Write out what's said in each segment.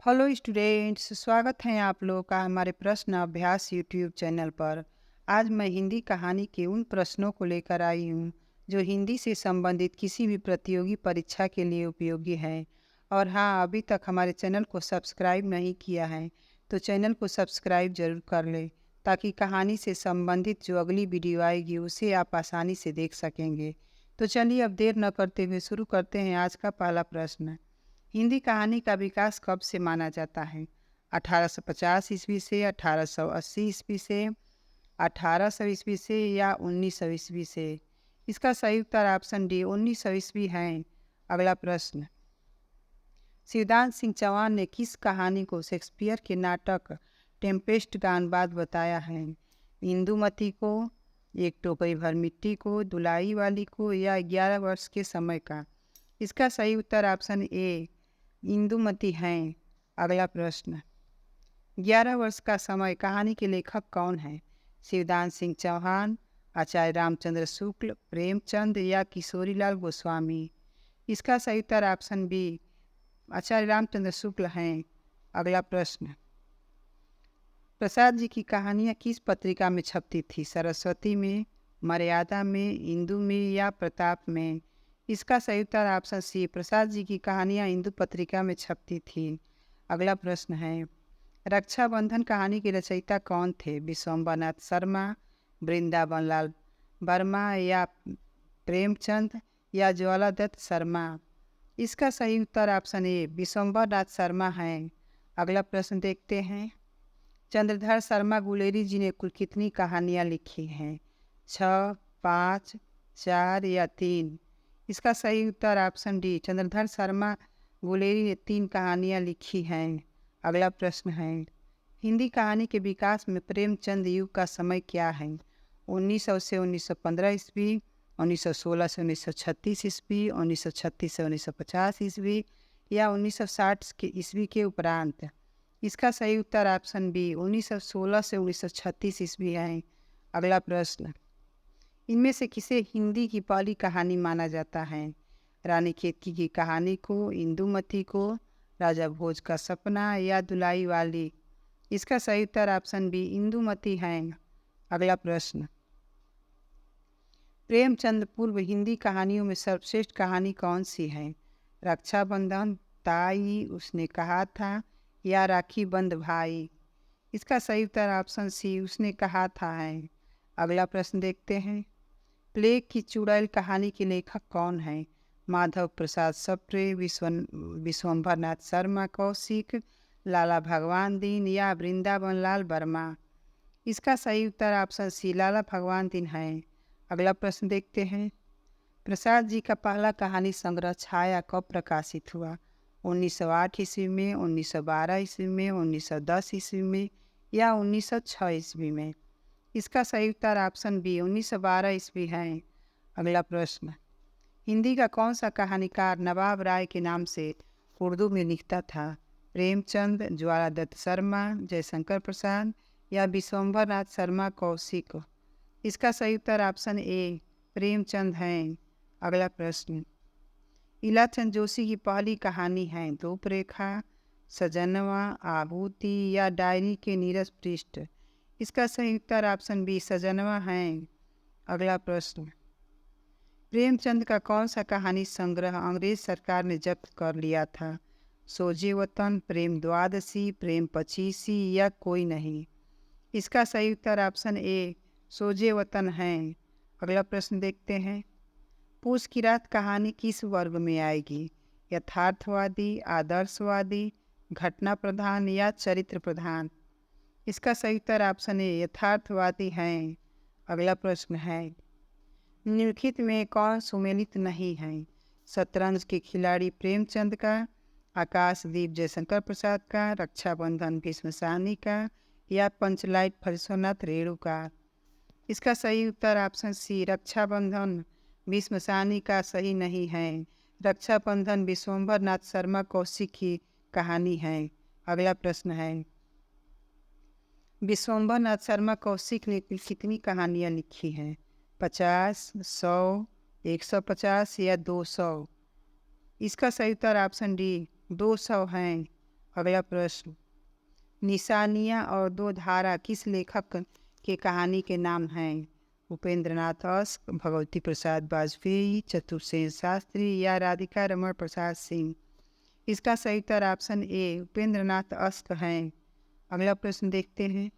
Hello students, स्वागत है आप लोगों का हमारे प्रश्न अभ्यास यूट्यूब चैनल पर। आज मैं हिंदी कहानी के उन प्रश्नों को लेकर आई हूँ जो हिंदी से संबंधित किसी भी प्रतियोगी परीक्षा के लिए उपयोगी है। और हाँ, अभी तक हमारे चैनल को सब्सक्राइब नहीं किया है तो चैनल को सब्सक्राइब जरूर कर ले, ताकि कहानी से संबंधित जो अगली वीडियो आएगी उसे आप आसानी से देख सकेंगे। तो चलिए अब देर न करते हुए शुरू करते हैं आज का पहला प्रश्न। हिंदी कहानी का विकास कब से माना जाता है? 1850 ईस्वी से, 1880 ईस्वी से, 1800 ईस्वी से या 1900 ईस्वी से? इसका सही उत्तर ऑप्शन डी 1900 ईस्वी है। अगला प्रश्न। शिवदान सिंह चौहान ने किस कहानी को शेक्सपियर के नाटक टेम्पेस्ट का अनुवाद बताया है? इंदुमती को, एक टोकरी भर मिट्टी को, दुलाई वाली को या 11 वर्ष के समय का? इसका सही उत्तर ऑप्शन ए इंदुमती हैं। अगला प्रश्न। 11 वर्ष का समय कहानी के लेखक कौन है? शिवदान सिंह चौहान, आचार्य रामचंद्र शुक्ल, प्रेमचंद या किशोरीलाल गोस्वामी? इसका सही उत्तर ऑप्शन बी आचार्य रामचंद्र शुक्ल हैं। अगला प्रश्न। प्रसाद जी की कहानियाँ किस पत्रिका में छपती थी? सरस्वती में, मर्यादा में, इंदु में या प्रताप में? इसका सही उत्तर ऑप्शन सी प्रसाद जी की कहानियाँ इंदु पत्रिका में छपती थी। अगला प्रश्न है, रक्षाबंधन कहानी के रचयिता कौन थे? विश्वम्भर नाथ शर्मा, वृंदावन लाल वर्मा या प्रेमचंद या ज्वालादत्त शर्मा? इसका सही उत्तर ऑप्शन ए विश्वम्भर नाथ शर्मा हैं। अगला प्रश्न देखते हैं। चंद्रधर शर्मा गुलेरी जी ने कुल कितनी कहानियाँ लिखी हैं? 6, 5, 4 या 3? इसका सही उत्तर ऑप्शन डी चंद्रधर शर्मा गुलेरी ने 3 कहानियाँ लिखी हैं। अगला प्रश्न है, हिंदी कहानी के विकास में प्रेमचंद युग का समय क्या है? 1900 से 1915 ईस्वी, 1916 से 1936 ईस्वी, 1936 से 1950 ईस्वी या 1960 के ईस्वी के उपरांत? इसका सही उत्तर ऑप्शन बी 1916 से 1936 ईस्वी है। अगला प्रश्न। इनमें से किसे हिंदी की पहली कहानी माना जाता है? रानी केतकी की कहानी को, इंदुमती को, राजा भोज का सपना या दुलाई वाली? इसका सही उत्तर ऑप्शन बी इंदुमती है। अगला प्रश्न। प्रेमचंद पूर्व हिंदी कहानियों में सर्वश्रेष्ठ कहानी कौन सी है? रक्षाबंधन, ताई, उसने कहा था या राखी बंद भाई? इसका सही उत्तर ऑप्शन सी उसने कहा था है। अगला प्रश्न देखते हैं। प्लेग की चुड़ैल कहानी के लेखक कौन है? माधव प्रसाद सप्रे, विश्वम्भर नाथ शर्मा कौशिक, लाला भगवान दीन या वृंदावन लाल वर्मा? इसका सही उत्तर ऑप्शन सी लाला भगवान दीन है। अगला प्रश्न देखते हैं। प्रसाद जी का पहला कहानी संग्रह छाया कब प्रकाशित हुआ? 1908 ईस्वी में, 1912 ईस्वी में, 1910 ईस्वी में या 1906 ईस्वी में? इसका सही उत्तर ऑप्शन बी 1912 ईस्वी है। अगला प्रश्न। हिंदी का कौन सा कहानीकार नवाब राय के नाम से उर्दू में लिखता था? प्रेमचंद, ज्वालादत्त शर्मा, जयशंकर प्रसाद या विश्वम्भर नाथ शर्मा कौशिक? इसका सही उत्तर ऑप्शन ए प्रेमचंद हैं। अगला प्रश्न। इलाचंद जोशी की पहली कहानी है रूपरेखा, सजनवा, आहुति या डायरी के नीरस पृष्ठ? इसका सही उत्तर ऑप्शन बी सजनवा है। अगला प्रश्न। प्रेमचंद का कौन सा कहानी संग्रह अंग्रेज सरकार ने जब्त कर लिया था? सोजे वतन, प्रेम द्वादशी, प्रेम पचीसी या कोई नहीं? इसका सही उत्तर ऑप्शन ए सोजे वतन है। अगला प्रश्न देखते हैं। पूस की रात कहानी किस वर्ग में आएगी? यथार्थवादी, आदर्शवादी, घटना प्रधान या चरित्र प्रधान? इसका सही उत्तर ऑप्शन ए यथार्थवादी है। अगला प्रश्न है। निम्नलिखित में कौन सुमेलित नहीं है? शतरंज के खिलाड़ी प्रेमचंद का, आकाशदीप जयशंकर प्रसाद का, रक्षाबंधन भीष्म साहनी का या पंचलाइट फरिश्वरनाथ रेणु का? इसका सही उत्तर ऑप्शन सी रक्षाबंधन भीष्म साहनी का सही नहीं है। रक्षाबंधन विश्वम्भर नाथ शर्मा कौशिक की कहानी है। अगला प्रश्न है। विश्वम्भर नाथ शर्मा कौशिक ने कितनी कहानियाँ लिखी हैं? 50, 100, 150 या 200? इसका सही उत्तर ऑप्शन डी 200 हैं। अगला प्रश्न, निशानियाँ और दो धारा किस लेखक के कहानी के नाम हैं? उपेंद्रनाथ अस्क, भगवती प्रसाद वाजपेयी, चतुर्सेन शास्त्री या राधिका रमण प्रसाद सिंह। इसका सही उत्तर ऑप्शन ए उपेंद्रनाथ अस्क हैं। अगला प्रश्न देखते हैं,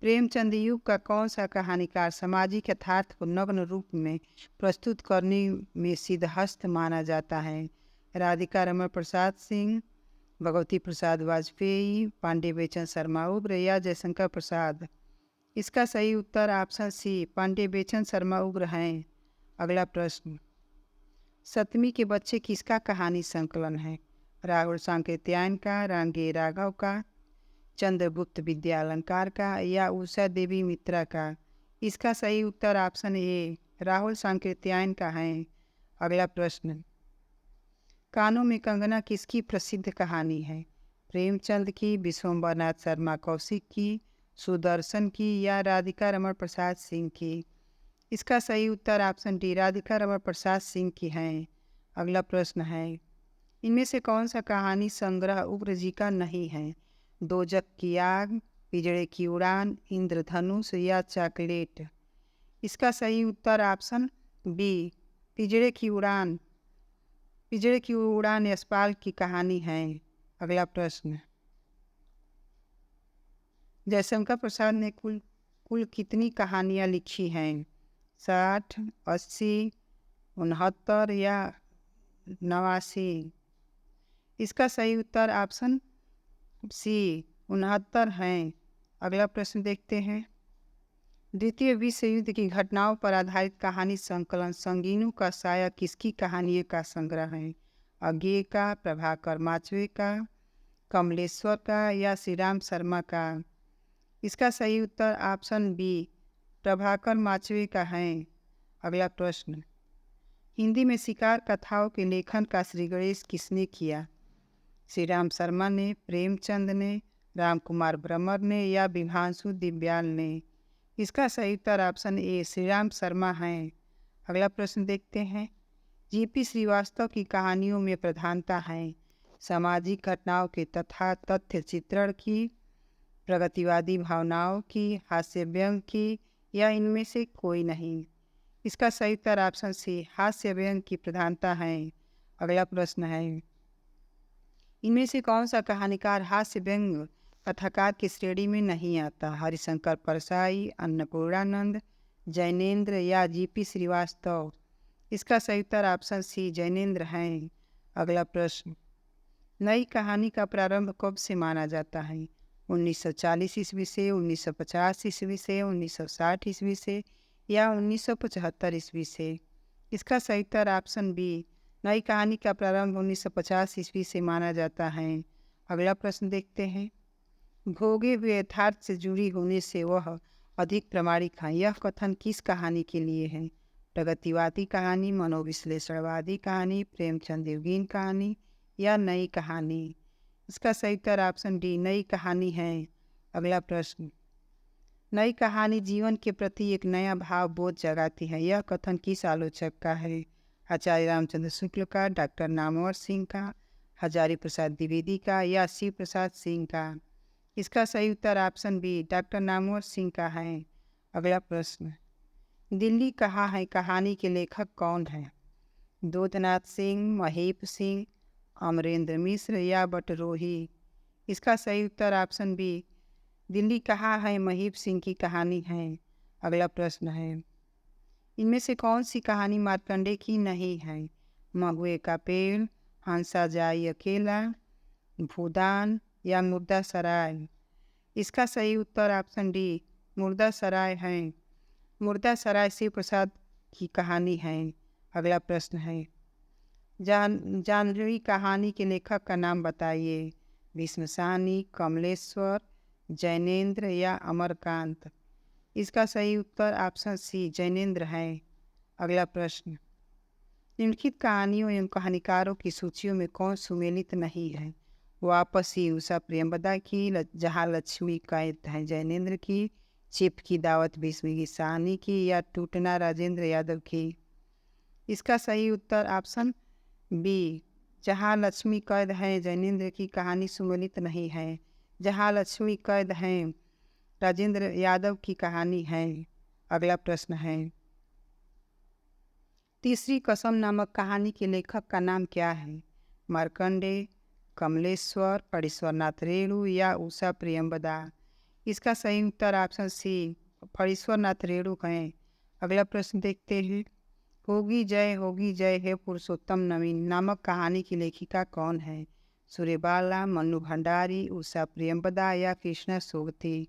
प्रेमचंद युग का कौन सा कहानीकार सामाजिक यथार्थ को नग्न रूप में प्रस्तुत करने में सिद्धहस्त माना जाता है? राधिका रमण प्रसाद सिंह, भगवती प्रसाद वाजपेयी, पांडे बेचन शर्मा उग्र या जयशंकर प्रसाद। इसका सही उत्तर ऑप्शन सी पांडे बेचन शर्मा उग्र हैं। अगला प्रश्न, सतमी के बच्चे किसका कहानी संकलन है? राहुल सांकृत्यायन का, रामगे राघव का, चंद्रगुप्त विद्यालंकार का या उषा देवी मित्रा का? इसका सही उत्तर ऑप्शन ए राहुल सांकृत्यायन का है। अगला प्रश्न, कानों में कंगना किसकी प्रसिद्ध कहानी है? प्रेमचंद की, विश्वम्बरनाथ शर्मा कौशिक की, सुदर्शन की या राधिका रमण प्रसाद सिंह की? इसका सही उत्तर ऑप्शन डी राधिका रमण प्रसाद सिंह की है। अगला प्रश्न है, इनमें से कौन सा कहानी संग्रह उग्र जी का नहीं है? दोजक की आग, पिजड़े की उड़ान, इंद्रधनुष या चॉकलेट? इसका सही उत्तर ऑप्शन बी पिजड़े की उड़ान। पिजड़े की उड़ान यशपाल की कहानी है। अगला प्रश्न, जयशंकर प्रसाद ने कुल कितनी कहानियाँ लिखी हैं? 60, 80, 69 या 89? इसका सही उत्तर ऑप्शन सी 69 हैं। अगला प्रश्न देखते हैं, द्वितीय विश्व युद्ध की घटनाओं पर आधारित कहानी संकलन संगीनों का साया किसकी कहानियों का संग्रह है? अज्ञे का, प्रभाकर माचवे का, कमलेश्वर का या श्री राम शर्मा का? इसका सही उत्तर ऑप्शन बी प्रभाकर माचवे का है। अगला प्रश्न, हिंदी में शिकार कथाओं के लेखन का श्री गणेश किसने किया? श्री राम शर्मा ने, प्रेमचंद ने, राम कुमार ब्रह्मर ने या विभांशु दिव्याल ने? इसका सही उत्तर ऑप्शन ए श्री राम शर्मा हैं। अगला प्रश्न देखते हैं, जीपी श्रीवास्तव की कहानियों में प्रधानता है सामाजिक घटनाओं के तथा तथ्य चित्रण की, प्रगतिवादी भावनाओं की, हास्य व्यंग की या इनमें से कोई नहीं? इसका सही उत्तर ऑप्शन सी हास्य व्यंग की प्रधानता है। अगला प्रश्न है, इनमें से कौन सा कहानीकार हास्य व्यंग कथाकार की श्रेणी में नहीं आता? हरिशंकर परसाई, अन्नपूर्णानंद, जैनेन्द्र या जीपी श्रीवास्तव? इसका सही उत्तर ऑप्शन सी जैनेन्द्र हैं। अगला प्रश्न, नई कहानी का प्रारंभ कब से माना जाता है? 1940 ईस्वी से, 1950 ईस्वी से, 1960 ईस्वी से या 1975 ईस्वी से? इसका सही उत्तर ऑप्शन बी नई कहानी का प्रारंभ 1950 ईस्वी से माना जाता है। अगला प्रश्न देखते हैं, भोगे हुए यथार्थ से जुड़ी होने से वह अधिक प्रामाणिक है, यह कथन किस कहानी के लिए है? प्रगतिवादी कहानी, मनोविश्लेषणवादी कहानी, प्रेमचंद युगीन कहानी या नई कहानी? इसका सही उत्तर ऑप्शन डी नई कहानी है। अगला प्रश्न, नई कहानी जीवन के प्रति एक नया भाव बोध जगाती है, यह कथन किस आलोचक का है? आचार्य रामचंद्र शुक्ल का, डॉक्टर नामवर सिंह का, हजारी प्रसाद द्विवेदी का या शिव प्रसाद सिंह का? इसका सही उत्तर option B doctor Namvar Singh का है। अगला प्रश्न, दिल्ली कहाँ है कहानी के लेखक कौन है? दूधनाथ सिंह, महीप सिंह, अमरेंद्र मिश्र या बटरोही? इसका सही उत्तर ऑप्शन बी दिल्ली कहाँ है महीप सिंह की कहानी है। अगला प्रश्न है, इनमें से कौन सी कहानी मार्कंडे की नहीं है? महुए का पेड़, हंसा जाई अकेला, भूदान या मुर्दा सराय? इसका सही उत्तर ऑप्शन डी मुर्दा सराय है। मुर्दा सराय शिव प्रसाद की कहानी है। अगला प्रश्न है, जानवी कहानी के लेखक का नाम बताइए? भीष्म साहनी, कमलेश्वर, जैनेन्द्र या अमरकांत? इसका सही उत्तर ऑप्शन सी जैनेन्द्र है। अगला प्रश्न, निम्नलिखित कहानियों एवं कहानीकारों की सूचियों में कौन सुमेलित नहीं है? वापसी उषा प्रेमबदा की, जहाँ लक्ष्मी कैद है जैनेन्द्र की, चिप की दावत भीष्म की साहनी की या टूटना राजेंद्र यादव की? इसका सही उत्तर ऑप्शन बी जहाँ लक्ष्मी कैद हैं जैनेंद्र की कहानी सुमेलित नहीं है। जहाँ लक्ष्मी कैद हैं राजेंद्र यादव की कहानी है। अगला प्रश्न है, तीसरी कसम नामक कहानी के लेखक का नाम क्या है? मार्कंडेय, कमलेश्वर, फणीश्वरनाथ रेणु या उषा प्रियंवदा? इसका सही उत्तर ऑप्शन सी फणीश्वरनाथ रेणु है। अगला प्रश्न देखते हैं, होगी जय हे पुरुषोत्तम नवीन नामक कहानी की लेखिका कौन है? सूर्यबाला, मन्नू भंडारी, उषा प्रियंवदा या कृष्णा सोगती?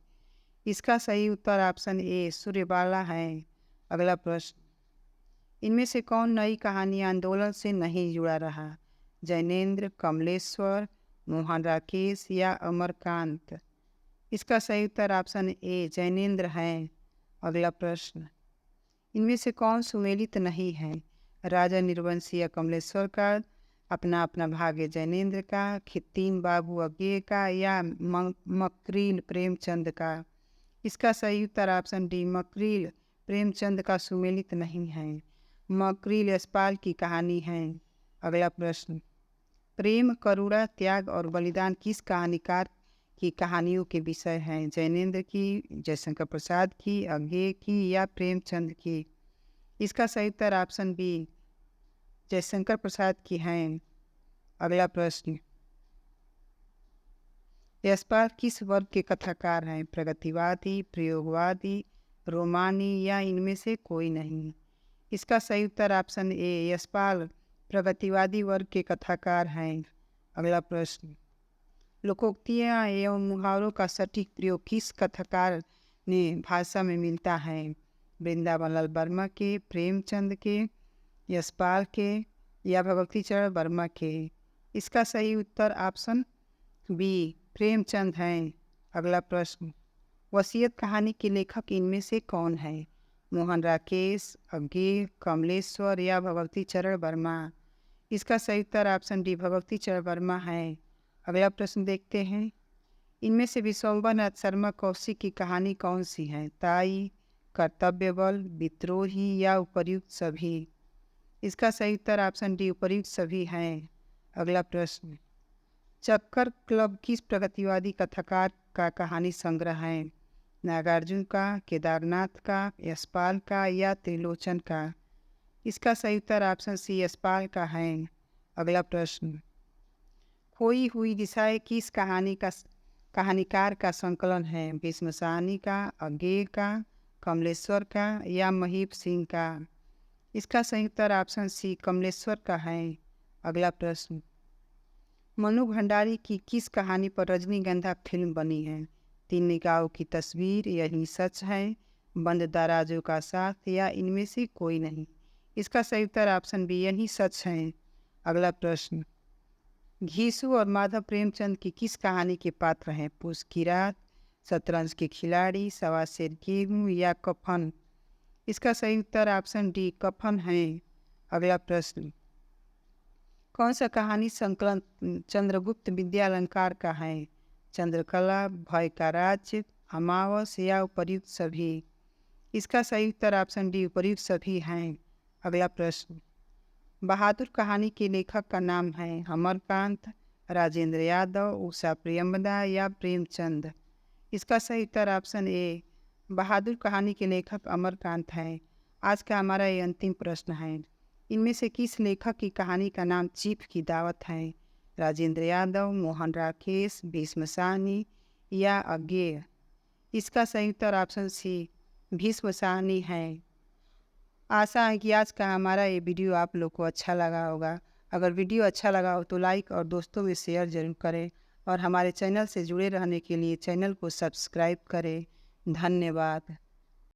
इसका सही उत्तर ऑप्शन ए सूर्यबाला है। अगला प्रश्न, इनमें से कौन नई कहानी आंदोलन से नहीं जुड़ा रहा? जैनेंद्र, कमलेश्वर, मोहन राकेश या अमरकांत? इसका सही उत्तर ऑप्शन ए जैनेंद्र है। अगला प्रश्न, इनमें से कौन सुमेलित नहीं है? राजा निर्वंशी या कमलेश्वर का, अपना अपना भाग्य जैनेंद्र का, खित्तीम बाबू अज्ञे का या मकरील प्रेमचंद का? इसका सही उत्तर ऑप्शन डी मकरील प्रेमचंद का सुमेलित नहीं है। मकरील यशपाल की कहानी है। अगला प्रश्न, प्रेम, करुणा, त्याग और बलिदान किस कहानीकार की कहानियों के विषय हैं? जैनेंद्र की, जयशंकर प्रसाद की, अज्ञे की या प्रेमचंद की? इसका सही उत्तर ऑप्शन बी जयशंकर प्रसाद की हैं। अगला प्रश्न, यशपाल किस वर्ग के कथाकार हैं? प्रगतिवादी, प्रयोगवादी, रोमानी या इनमें से कोई नहीं? इसका सही उत्तर ऑप्शन ए यशपाल प्रगतिवादी वर्ग के कथाकार हैं। अगला प्रश्न, लोकोक्तियाँ एवं मुहावरों का सटीक प्रयोग किस कथाकार ने भाषा में मिलता है? वृंदावन लाल वर्मा के, प्रेमचंद के, यशपाल के या भगवती चरण वर्मा के? इसका सही उत्तर ऑप्शन बी प्रेमचंद हैं। अगला प्रश्न, वसीयत कहानी के लेखक इनमें से कौन है? मोहन राकेश, अज्ञे, कमलेश्वर या भगवती चरण वर्मा? इसका सही उत्तर ऑप्शन डी भगवती चरण वर्मा है। अगला प्रश्न देखते हैं, इनमें से विश्वम्भर नाथ शर्मा कौशिक की कहानी कौन सी है? ताई, कर्तव्य बल, विद्रोही या उपर्युक्त सभी? इसका सही उत्तर ऑप्शन डी उपर्युक्त सभी हैं। अगला प्रश्न, चक्कर क्लब किस प्रगतिवादी कथाकार का कहानी संग्रह है? नागार्जुन का, केदारनाथ का, यशपाल का या त्रिलोचन का? इसका सही उत्तर ऑप्शन सी यशपाल का है। अगला प्रश्न, खोई हुई दिशाएं किस कहानीकार का संकलन है? भीष्म साहनी का, अज्ञे का, कमलेश्वर का या महीप सिंह का? इसका सही उत्तर ऑप्शन सी कमलेश्वर का है। अगला प्रश्न, मन्नू भंडारी की किस कहानी पर रजनीगंधा फिल्म बनी है? तीन निगाहों की तस्वीर, यही सच है, बंद दराजों का साथ या इनमें से कोई नहीं? इसका सही उत्तर ऑप्शन बी यही सच है। अगला प्रश्न, घीसू और माधव प्रेमचंद की किस कहानी के पात्र हैं? पूस की रात, शतरंज के खिलाड़ी, सवा सेर गेहूं या कफन? इसका सही उत्तर ऑप्शन डी कफन है। अगला प्रश्न, कौन सा कहानी संकलन चंद्रगुप्त विद्यालंकार का है? चंद्रकला, भय का राज्य, अमावस या उपर्युक्त सभी? इसका सही उत्तर ऑप्शन डी उपर्युक्त सभी हैं। अगला प्रश्न, बहादुर कहानी के लेखक का नाम है? अमरकांत, राजेंद्र यादव, उषा प्रियंवदा या प्रेमचंद? इसका सही उत्तर ऑप्शन ए बहादुर कहानी के लेखक अमरकांत हैं। आज का हमारा ये अंतिम प्रश्न है, इनमें से किस लेखक की कहानी का नाम चीफ की दावत है? राजेंद्र यादव, मोहन राकेश, भीष्म साहनी या अज्ञेय? इसका सही उत्तर ऑप्शन सी भीष्म साहनी है। आशा है कि आज का हमारा ये वीडियो आप लोग को अच्छा लगा होगा। अगर वीडियो अच्छा लगा हो तो लाइक और दोस्तों में शेयर जरूर करें और हमारे चैनल से जुड़े रहने के लिए चैनल को सब्सक्राइब करें। धन्यवाद।